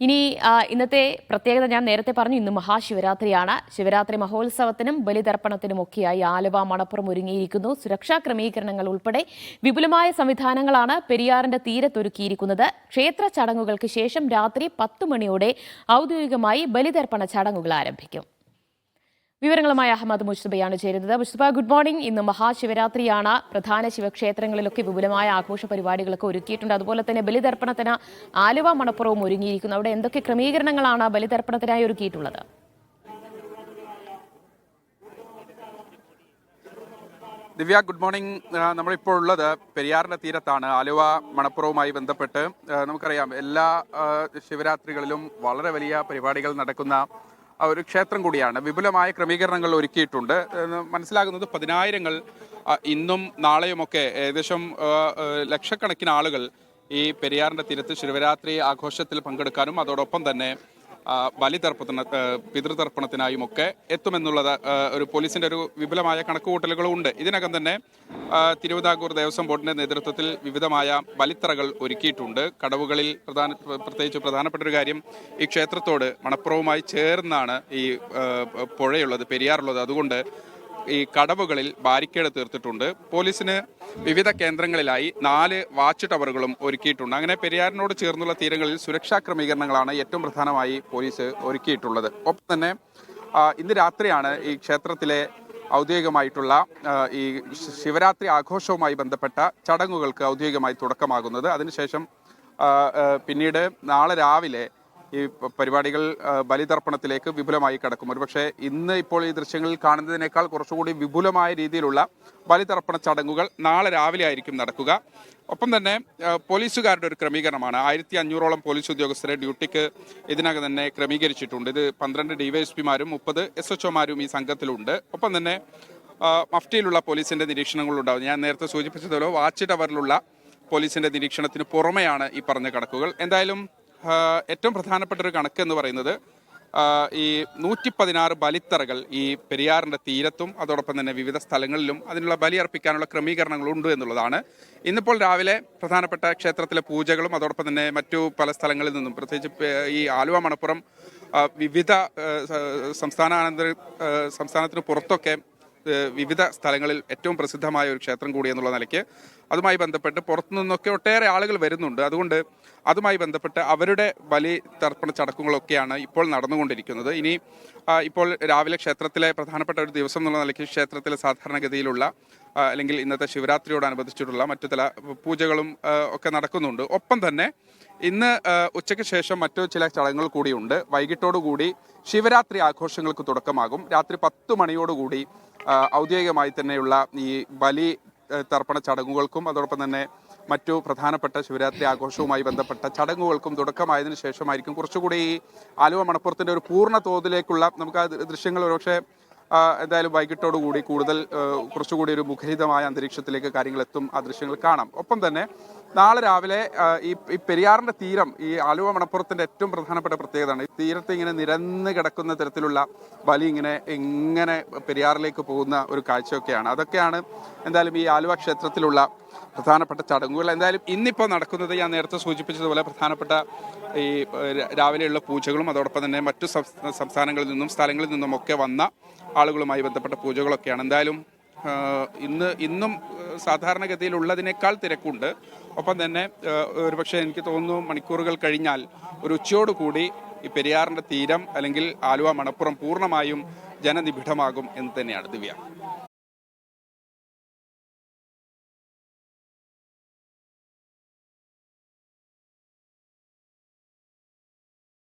ഇനി ഇന്നത്തെ പ്രത്യേകത ഞാൻ നേരത്തെ പറഞ്ഞു. ഇന്ന് മഹാശിവരാത്രിയാണ്. ശിവരാത്രി മഹോത്സവത്തിനും ബലിതർപ്പണത്തിനുമൊക്കെയായി ആലുവ മണപ്പുറം ഒരുങ്ങിയിരിക്കുന്നു. സുരക്ഷാ ക്രമീകരണങ്ങൾ ഉൾപ്പെടെ വിപുലമായ സംവിധാനങ്ങളാണ് പെരിയാറിന്റെ തീരത്തൊരുക്കിയിരിക്കുന്നത്. ക്ഷേത്ര ചടങ്ങുകൾക്ക് ശേഷം രാത്രി 10 മണിയോടെ ഔദ്യോഗികമായി ബലിതർപ്പണ ചടങ്ങുകൾ ആരംഭിക്കും. വിവരങ്ങളുമായി അഹമ്മദ് മുസ്തഫയാണ് ചേരുന്നത്. Mustafa, good morning. ഇന്ന് മഹാശിവരാത്രിയാണ്. പ്രധാന ശിവക്ഷേത്രങ്ങളിലൊക്കെ വിപുലമായ ആഘോഷ പരിപാടികളൊക്കെ ഒരുക്കിയിട്ടുണ്ട്. അതുപോലെ തന്നെ ബലിതർപ്പണത്തിന് ആലുവ മണപ്പുറവും ഒരുങ്ങിയിരിക്കുന്നു. അവിടെ എന്തൊക്കെ ക്രമീകരണങ്ങളാണ് ബലിതർപ്പണത്തിനായി ഒരുക്കിയിട്ടുള്ളത്? ദിവ്യ, ഗുഡ് മോർണിംഗ്. നമ്മളിപ്പോൾ ഉള്ളത് പെരിയാറിന്റെ തീരത്താണ്. ആലുവ മണപ്പുറവുമായി ബന്ധപ്പെട്ട് നമുക്കറിയാം, എല്ലാ ശിവരാത്രികളിലും വളരെ വലിയ പരിപാടികൾ നടക്കുന്ന ഒരു ക്ഷേത്രം കൂടിയാണ്. വിപുലമായ ക്രമീകരണങ്ങൾ ഒരുക്കിയിട്ടുണ്ട്. മനസ്സിലാകുന്നത് 10,000 ഇന്നും നാളെയുമൊക്കെ ഏകദേശം ലക്ഷക്കണക്കിന് ആളുകൾ ഈ പെരിയാറിന്റെ തീരത്ത് ശിവരാത്രി ആഘോഷത്തിൽ പങ്കെടുക്കാനും അതോടൊപ്പം തന്നെ പിതൃതർപ്പണത്തിനായും ഒക്കെ എത്തുമെന്നുള്ളത് ഒരു പോലീസിന്റെ ഒരു വിപുലമായ കണക്കുകൂട്ടലുകളും ഉണ്ട്. ഇതിനകം തന്നെ തിരുവിതാംകൂർ ദേവസ്വം ബോർഡിന്റെ നേതൃത്വത്തിൽ വിവിധമായ ബലിത്തറകൾ ഒരുക്കിയിട്ടുണ്ട്. കടവുകളിൽ പ്രത്യേകിച്ച് പ്രധാനപ്പെട്ട ഒരു കാര്യം, ഈ ക്ഷേത്രത്തോട് മണപ്പുറവുമായി ചേർന്നാണ് ഈ പുഴയുള്ളത്, പെരിയാറുള്ളത്. അതുകൊണ്ട് ഈ കടവുകളിൽ ബാരിക്കേഡ് തീർത്തിട്ടുണ്ട്. പോലീസിന് വിവിധ കേന്ദ്രങ്ങളിലായി 4 വാച്ച് ടവറുകളും ഒരുക്കിയിട്ടുണ്ട്. അങ്ങനെ പെരിയാറിനോട് ചേർന്നുള്ള തീരങ്ങളിൽ സുരക്ഷാ ക്രമീകരണങ്ങളാണ് ഏറ്റവും പ്രധാനമായി പോലീസ് ഒരുക്കിയിട്ടുള്ളത്. ഒപ്പം തന്നെ ഇന്ന് രാത്രിയാണ് ഈ ക്ഷേത്രത്തിലെ ഔദ്യോഗികമായിട്ടുള്ള ഈ ശിവരാത്രി ആഘോഷവുമായി ബന്ധപ്പെട്ട ചടങ്ങുകൾക്ക് ഔദ്യോഗികമായി തുടക്കമാകുന്നത്. അതിനുശേഷം പിന്നീട് നാളെ രാവിലെ ഈ പരിപാടികൾ ബലിതർപ്പണത്തിലേക്ക് വിപുലമായി കടക്കും. ഒരുപക്ഷെ ഇന്ന് ഇപ്പോൾ ഈ ദൃശ്യങ്ങളിൽ കാണുന്നതിനേക്കാൾ കുറച്ചുകൂടി വിപുലമായ രീതിയിലുള്ള ബലിതർപ്പണ ചടങ്ങുകൾ നാളെ രാവിലെ ആയിരിക്കും നടക്കുക. ഒപ്പം തന്നെ പോലീസുകാരുടെ ഒരു ക്രമീകരണമാണ്. 1500ഓളം പോലീസ് ഉദ്യോഗസ്ഥരെ ഡ്യൂട്ടിക്ക് ഇതിനകം തന്നെ ക്രമീകരിച്ചിട്ടുണ്ട്. ഇത് 12 ഡിവൈഎസ്പിമാരും 30 SHOമാരും ഈ സംഘത്തിലുണ്ട്. ഒപ്പം തന്നെ മഫ്റ്റിയിലുള്ള പോലീസിന്റെ നിരീക്ഷണങ്ങളുണ്ടാവും. ഞാൻ നേരത്തെ സൂചിപ്പിച്ചതുപോലെ വാച്ച് ടവറിലുള്ള പോലീസിന്റെ നിരീക്ഷണത്തിന് പുറമെയാണ് ഈ പറഞ്ഞ കണക്കുകൾ. എന്തായാലും ഏറ്റവും പ്രധാനപ്പെട്ട ഒരു കണക്ക് എന്ന് പറയുന്നത് ഈ 116 ബലിത്തറകൾ ഈ പെരിയാറിന്റെ തീരത്തും അതോടൊപ്പം തന്നെ വിവിധ സ്ഥലങ്ങളിലും അതിനുള്ള ബലിയർപ്പിക്കാനുള്ള ക്രമീകരണങ്ങളുണ്ട് എന്നുള്ളതാണ്. ഇന്നിപ്പോൾ രാവിലെ പ്രധാനപ്പെട്ട ക്ഷേത്രത്തിലെ പൂജകളും അതോടൊപ്പം തന്നെ മറ്റു പല സ്ഥലങ്ങളിൽ നിന്നും, പ്രത്യേകിച്ച് ഈ ആലുവ മണപ്പുറം വിവിധ സംസ്ഥാനത്തിന് പുറത്തൊക്കെ വിവിധ സ്ഥലങ്ങളിൽ ഏറ്റവും പ്രസിദ്ധമായ ഒരു ക്ഷേത്രം കൂടി എന്നുള്ള നിലയ്ക്ക് അതുമായി ബന്ധപ്പെട്ട് പുറത്തു നിന്നൊക്കെ ഒട്ടേറെ ആളുകൾ വരുന്നുണ്ട്. അതുകൊണ്ട് അതുമായി ബന്ധപ്പെട്ട് അവരുടെ ബലി തർപ്പണ ചടങ്ങുകളൊക്കെയാണ് ഇപ്പോൾ നടന്നുകൊണ്ടിരിക്കുന്നത്. ഇനി ഇപ്പോൾ രാവിലെ ക്ഷേത്രത്തിലെ പ്രധാനപ്പെട്ട ഒരു ദിവസം എന്നുള്ള നിലയ്ക്ക് ക്ഷേത്രത്തിലെ സാധാരണഗതിയിലുള്ള അല്ലെങ്കിൽ ഇന്നത്തെ ശിവരാത്രിയോടനുബന്ധിച്ചിട്ടുള്ള മറ്റു ചില പൂജകളും ഒക്കെ നടക്കുന്നുണ്ട്. ഒപ്പം തന്നെ ഇന്ന് ഉച്ചയ്ക്ക് ശേഷം മറ്റു ചില ചടങ്ങുകൾ കൂടിയുണ്ട്. വൈകിട്ടോടുകൂടി ശിവരാത്രി ആഘോഷങ്ങൾക്ക് തുടക്കമാകും. രാത്രി 10 മണിയോടുകൂടി ഔദ്യോഗികമായി തന്നെയുള്ള ഈ ബലി തർപ്പണ ചടങ്ങുകൾക്കും അതോടൊപ്പം തന്നെ മറ്റു പ്രധാനപ്പെട്ട ശിവരാത്രി ആഘോഷവുമായി ബന്ധപ്പെട്ട ചടങ്ങുകൾക്കും തുടക്കമായതിനു ശേഷമായിരിക്കും കുറച്ചുകൂടി ഈ ആലുവ മണപ്പുറത്തിന്റെ ഒരു പൂർണ്ണ തോതിലേക്കുള്ള നമുക്ക് ആ ദൃശ്യങ്ങൾ ഒരുപക്ഷെ എന്തായാലും വൈകിട്ടോടുകൂടി കൂടുതൽ കുറച്ചുകൂടി ഒരു മുഖരിതമായ അന്തരീക്ഷത്തിലേക്ക് കാര്യങ്ങൾ എത്തും. ആ ദൃശ്യങ്ങൾ കാണാം. ഒപ്പം തന്നെ നാളെ രാവിലെ ഈ പെരിയാറിന്റെ തീരം, ഈ ആലുവ മണപ്പുറത്തിന്റെ ഏറ്റവും പ്രധാനപ്പെട്ട പ്രത്യേകതയാണ് ഈ തീരത്ത് ഇങ്ങനെ നിരന്ന് കിടക്കുന്ന തരത്തിലുള്ള ബലി ഇങ്ങനെ പെരിയാറിലേക്ക് പോകുന്ന ഒരു കാഴ്ചയൊക്കെയാണ്. അതൊക്കെയാണ് എന്തായാലും ഈ ആലുവ ക്ഷേത്രത്തിലുള്ള പ്രധാനപ്പെട്ട ചടങ്ങുകൾ. എന്തായാലും ഇന്നിപ്പോൾ നടക്കുന്നത് ഞാൻ നേരത്തെ സൂചിപ്പിച്ചതുപോലെ പ്രധാനപ്പെട്ട ഈ രാവിലെയുള്ള പൂജകളും അതോടൊപ്പം തന്നെ മറ്റു സംസ്ഥാനങ്ങളിൽ നിന്നും സ്ഥലങ്ങളിൽ നിന്നുമൊക്കെ വന്ന ആളുകളുമായി ബന്ധപ്പെട്ട പൂജകളൊക്കെയാണ്. എന്തായാലും ഇന്നും സാധാരണഗതിയിലുള്ളതിനേക്കാൾ തിരക്കുണ്ട്. ഒപ്പം തന്നെ ഒരുപക്ഷെ എനിക്ക് തോന്നുന്നു മണിക്കൂറുകൾ കഴിഞ്ഞാൽ ഒരു ഉച്ചയോടുകൂടി ഈ പെരിയാറിന്റെ തീരം അല്ലെങ്കിൽ ആലുവ മണപ്പുറം പൂർണ്ണമായും ജനനിബിഡമാകും എന്ന് തന്നെയാണ് ദിവ്യ.